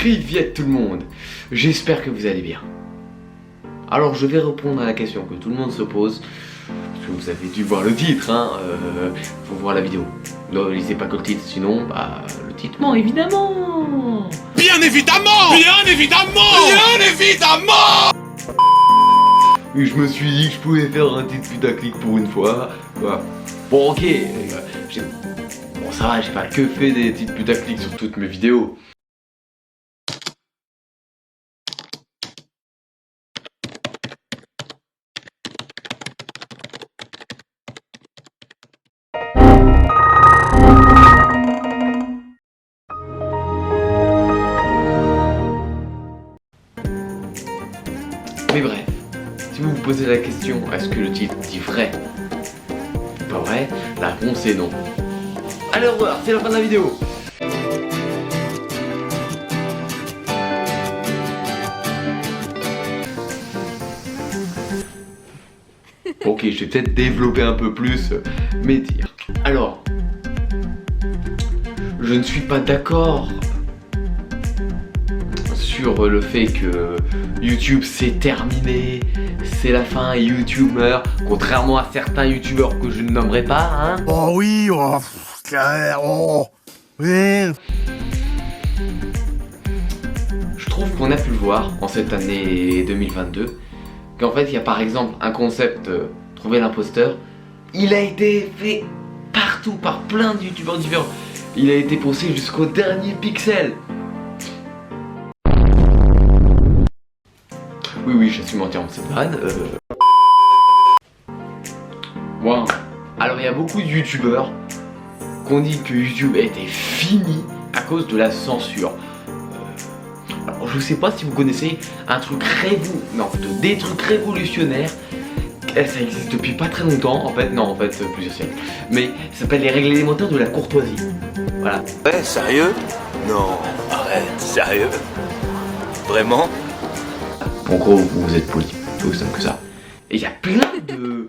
Privet tout le monde, j'espère que vous allez bien. Alors je vais répondre à la question que tout le monde se pose, parce que vous avez dû voir le titre, hein, faut voir la vidéo. Ne lisez pas que le titre, sinon, bah, le titre, non, évidemment. Bien évidemment. Bien évidemment. Bien évidemment. Et je me suis dit que je pouvais faire un titre putaclic pour une fois, voilà. Bon ok, bon ça va, j'ai pas que fait des titres putaclic sur toutes mes vidéos. Mais bref, si vous vous posez la question, est-ce que le titre dit vrai ou pas vrai, la réponse est non. Allez, au revoir, c'est la fin de la vidéo. Ok, je vais peut-être développer un peu plus mes dires. Alors, je ne suis pas d'accord sur le fait que YouTube c'est terminé, c'est la fin et YouTube meurt, contrairement à certains youtubeurs que je ne nommerai pas, hein. Oh oui, oh, oui. Je trouve qu'on a pu le voir en cette année 2022, qu'en fait il y a par exemple un concept, trouver l'imposteur, il a été fait partout par plein de youtubeurs différents, il a été poussé jusqu'au dernier pixel. Oui, j'assume entièrement cette vanne. Wow. Alors il y a beaucoup de youtubeurs qui ont dit que YouTube était fini à cause de la censure. Alors je sais pas si vous connaissez un truc des trucs révolutionnaires. Ça existe depuis pas très longtemps, en fait plusieurs siècles. Mais ça s'appelle les règles élémentaires de la courtoisie. Voilà. Ouais, sérieux? Non, arrête, sérieux? Vraiment? En gros, vous êtes poli, c'est aussi simple que ça. Et il y a plein de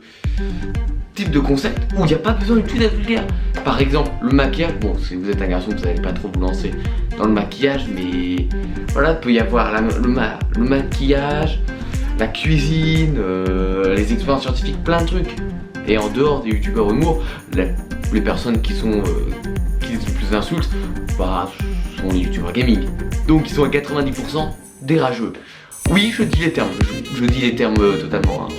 types de concepts où il n'y a pas besoin du tout d'être vulgaire. Par exemple, le maquillage, bon, si vous êtes un garçon, vous n'allez pas trop vous lancer dans le maquillage, mais voilà, il peut y avoir le maquillage, la cuisine, les expériences scientifiques, plein de trucs. Et en dehors des youtubeurs humour, les personnes qui disent le plus d'insultes, bah, sont les youtubeurs gaming. Donc ils sont à 90% des rageux. Oui, je dis les termes, je dis les termes totalement. Hein.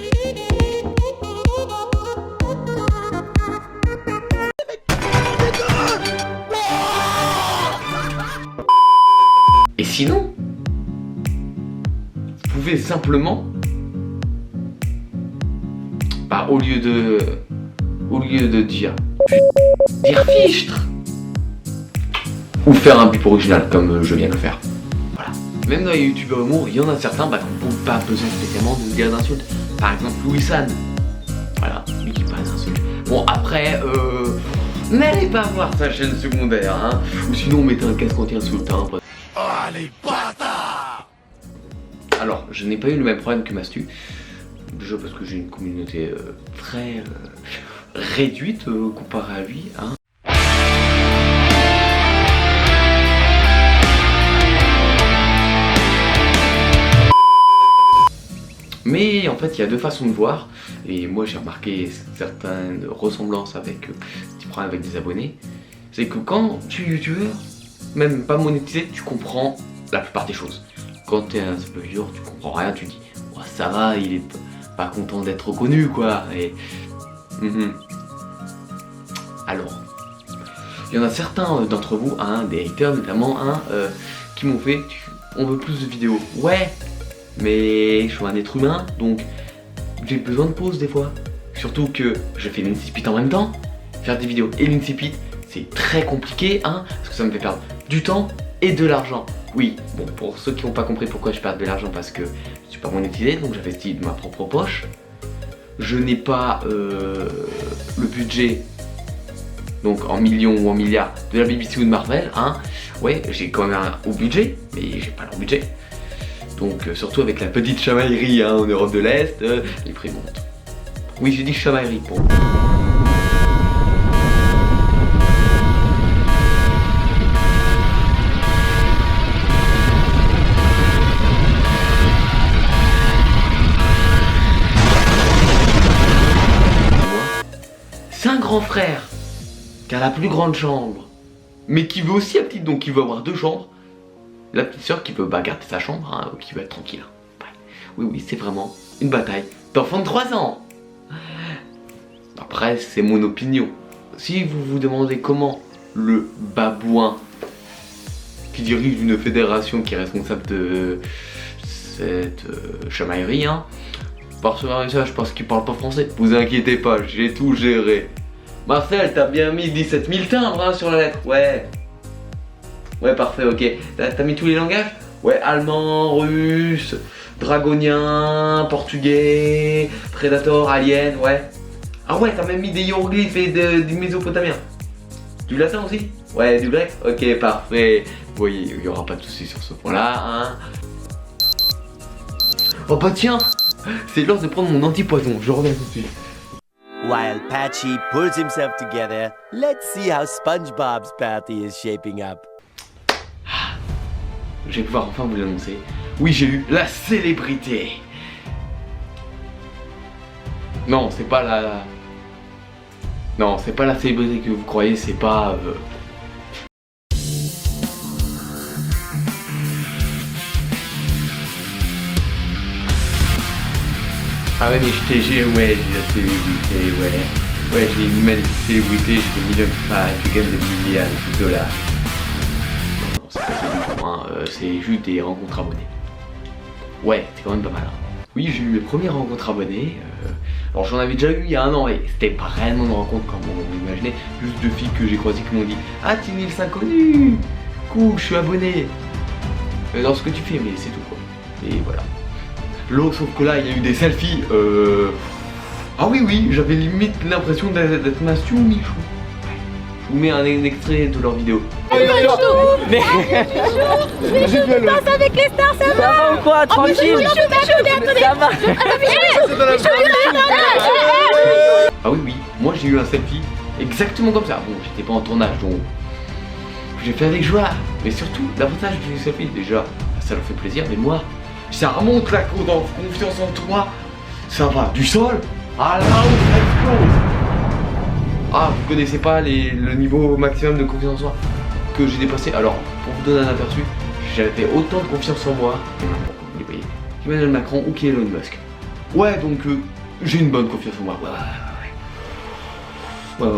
Et sinon, vous pouvez simplement, bah, au lieu de dire fichtre, ou faire un bip original comme je viens de le faire. Même dans les youtubeurs humour, il y en a certains qui n'ont pas besoin spécialement de dire d'insultes. Par exemple, Louis San. Voilà, lui qui pas d'insultes. Bon, après, n'allez pas voir sa chaîne secondaire, hein. Ou sinon, mettez un casque anti-insulte, hein. Oh, les bâtards! Alors, je n'ai pas eu le même problème que Mastu. Déjà parce que j'ai une communauté très réduite comparée à lui, hein. Mais en fait il y a deux façons de voir, et moi j'ai remarqué certaines ressemblances avec petits problèmes avec des abonnés. C'est que quand tu es youtubeur, même pas monétisé, tu comprends la plupart des choses. Quand tu es un simple viewer, tu comprends rien, tu dis oh, ça va, il est pas content d'être reconnu quoi. Et alors, il y en a certains d'entre vous, hein, des haters notamment, qui m'ont fait on veut plus de vidéos. Ouais, mais je suis un être humain, donc j'ai besoin de pause des fois. Surtout que je fais l'incipit en même temps. Faire des vidéos et l'incipit, c'est très compliqué, hein, parce que ça me fait perdre du temps et de l'argent. Oui, bon, pour ceux qui n'ont pas compris pourquoi je perds de l'argent, parce que je suis pas monétisé, donc j'investis de ma propre poche. Je n'ai pas le budget, donc en millions ou en milliards, de la BBC ou de Marvel, hein. Ouais, j'ai quand même un haut budget, mais j'ai pas leur budget. Donc surtout avec la petite chamaillerie, hein, en Europe de l'Est, les prix montent. Oui, j'ai dit chamaillerie pour... grand frère qui a la plus grande chambre, mais qui veut aussi la petite, donc qui veut avoir 2 chambres. La petite soeur qui veut garder sa chambre, hein, qui veut être tranquille. Ouais. Oui, c'est vraiment une bataille d'enfants de 3 ans. Après, c'est mon opinion. Si vous vous demandez comment le babouin qui dirige une fédération qui est responsable de cette chamaillerie, hein, par ce message parce qu'il parle pas français, vous inquiétez pas, j'ai tout géré. Marcel, t'as bien mis 17 000 timbres hein, sur la lettre. Ouais, parfait, ok. T'as mis tous les langages? Ouais, allemand, russe, dragonien, portugais, prédator, alien, ouais. Ah ouais, t'as même mis des hiéroglyphes et du mésopotamiens. Du latin aussi? Ouais, du grec? Ok, parfait. Oui, il y aura pas de soucis sur ce point-là, hein. Oh bah tiens, c'est l'heure de prendre mon antipoison, je reviens tout de suite. While Patchy pulls himself together, let's see how SpongeBob's party is shaping up. Je vais pouvoir enfin vous l'annoncer. Oui, j'ai eu la célébrité. Non, c'est pas la... Non, c'est pas la célébrité que vous croyez, c'est pas... Ah ouais, mais je t'ai j'ai la célébrité, ouais. Ouais, j'ai une magnifique célébrité, je fais millions de fans, je gagne des milliards de dollars. Non, c'est pas ça du tout, hein, c'est juste des rencontres abonnées. Ouais, c'est quand même pas mal. Hein. Oui, j'ai eu mes premières rencontres abonnées. Alors j'en avais déjà eu il y a 1 an et c'était pas réellement une rencontre comme on l'imaginait. Juste 2 filles que j'ai croisées qui m'ont dit « Ah, t'es Nils inconnu. Cool, je suis abonné. Dans ce que tu fais, mais c'est tout quoi. » Et voilà. L'autre, sauf que là, il y a eu des selfies. Ah oui, j'avais limite l'impression d'être Mathieu ou Michou. Je vous mets un extrait de leur vidéo. Mais je passe avec les stars, ça va ou quoi? Tranquille. Ça va. Ah oui, moi j'ai eu un selfie exactement comme ça. Bon, j'étais pas en tournage, donc j'ai fait avec joie. Mais surtout, l'avantage du selfie, déjà, ça leur fait plaisir. Mais moi, ça remonte la confiance en toi. Ça va du sol à là où ça explose. Ah, vous connaissez pas le niveau maximum de confiance en soi que j'ai dépassé. Alors, pour vous donner un aperçu, j'avais autant de confiance en moi qu'Emmanuel Macron ou qu'Elon Musk. Ouais, donc j'ai une bonne confiance en moi. Ouais.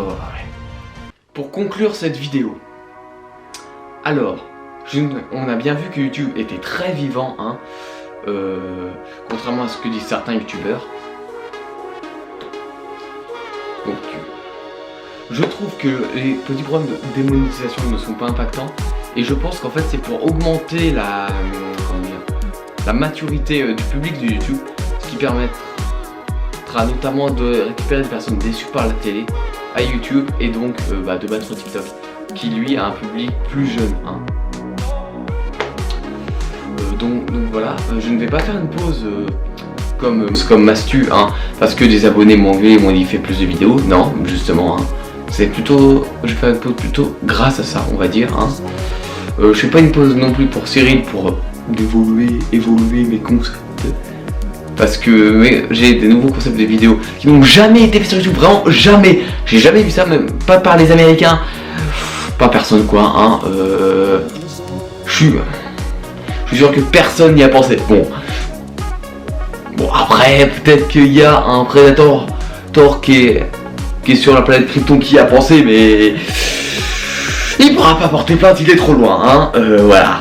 Pour conclure cette vidéo, alors, on a bien vu que YouTube était très vivant, hein, contrairement à ce que disent certains youtubeurs. Donc, je trouve que les petits problèmes de démonétisation ne sont pas impactants et je pense qu'en fait c'est pour augmenter la maturité du public de YouTube, ce qui permettra notamment de récupérer des personnes déçues par la télé à YouTube et donc de battre TikTok qui lui a un public plus jeune. Hein. Donc voilà, je ne vais pas faire une pause comme Mastu, hein, parce que des abonnés m'ont engueulé et m'ont dit fais plus de vidéos. Non, justement, hein, c'est plutôt, je fais une pause plutôt grâce à ça, on va dire. Hein. Je fais pas une pause non plus pour Cyril pour évoluer mes concepts. Parce que j'ai des nouveaux concepts de vidéos qui n'ont jamais été faits sur YouTube, vraiment jamais. J'ai jamais vu ça, même pas par les Américains, pas personne quoi. Hein. Je suis sûr que personne n'y a pensé. Bon après peut-être qu'il y a un prédateur qui est sur la planète Krypton qui y a pensé, mais il pourra pas porter plainte, il est trop loin. Hein. Voilà.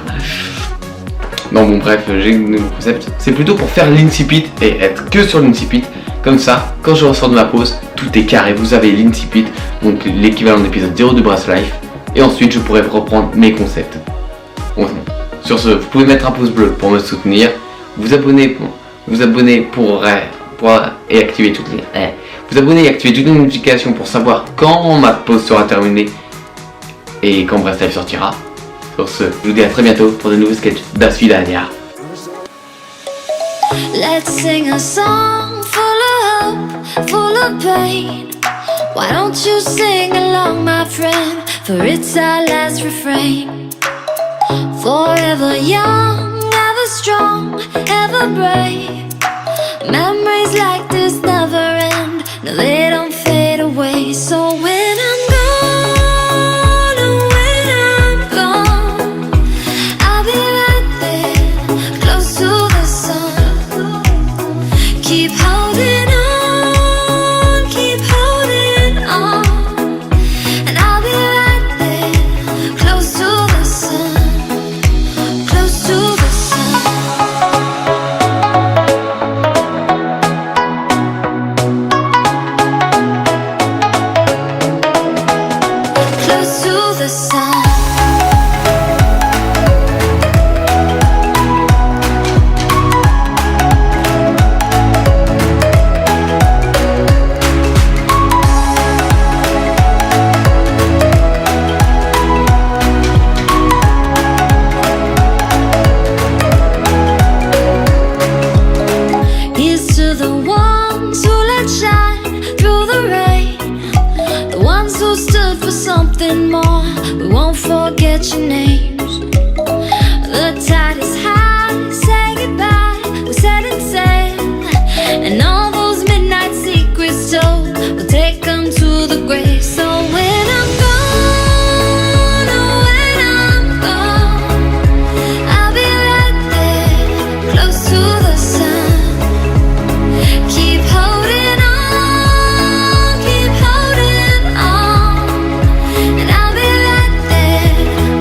Non bon bref, j'ai un nouveau concept, c'est plutôt pour faire l'incipit et être que sur l'incipit, comme ça, quand je ressors de ma pause, tout est carré, vous avez l'incipit, donc l'équivalent d'épisode 0 de Brass Life, et ensuite je pourrai reprendre mes concepts. Bon, sur ce, vous pouvez mettre un pouce bleu pour me soutenir, vous abonner et activer toutes les notifications pour savoir quand ma pause sera terminée et quand Brass Life sortira. Sur ce, je vous dis à très bientôt pour de nouveaux sketchs d'Asvidania. Let's sing a song full of hope, full of pain. Why don't you sing along, my friend? For it's our last refrain. Forever young, ever strong, ever brave. Memories like this never end. No, they don't fade away. So holding on, keep holding on. And I'll be right there, close to the sun, close to the sun. Close to the sun. Here's to the ones who let shine through the rain, the ones who stood for something more. We won't forget your names. The tide is high, say goodbye, we're setting sail, and all those midnight secrets told, we'll take them to the grave. So when I'm gone, oh when I'm gone, I'll be right there, close to the sun. Keep holding on, keep holding on. And I'll be right there,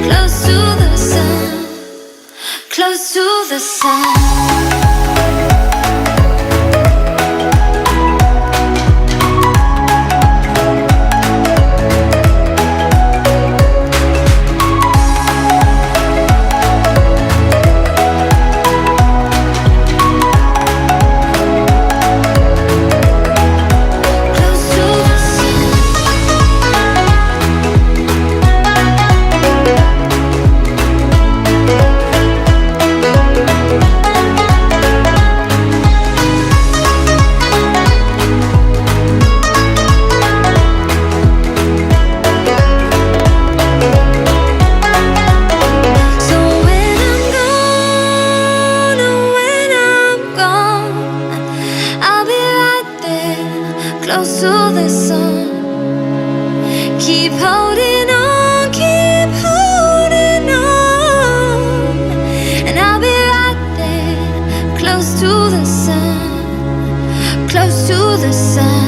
close to the sun, close to the sun. Close to the sun. So when I'm gone, oh when I'm gone, I'll be right there, close to the sun. Keep holding on, keep holding on. And I'll be right there, close to the sun, close to the sun.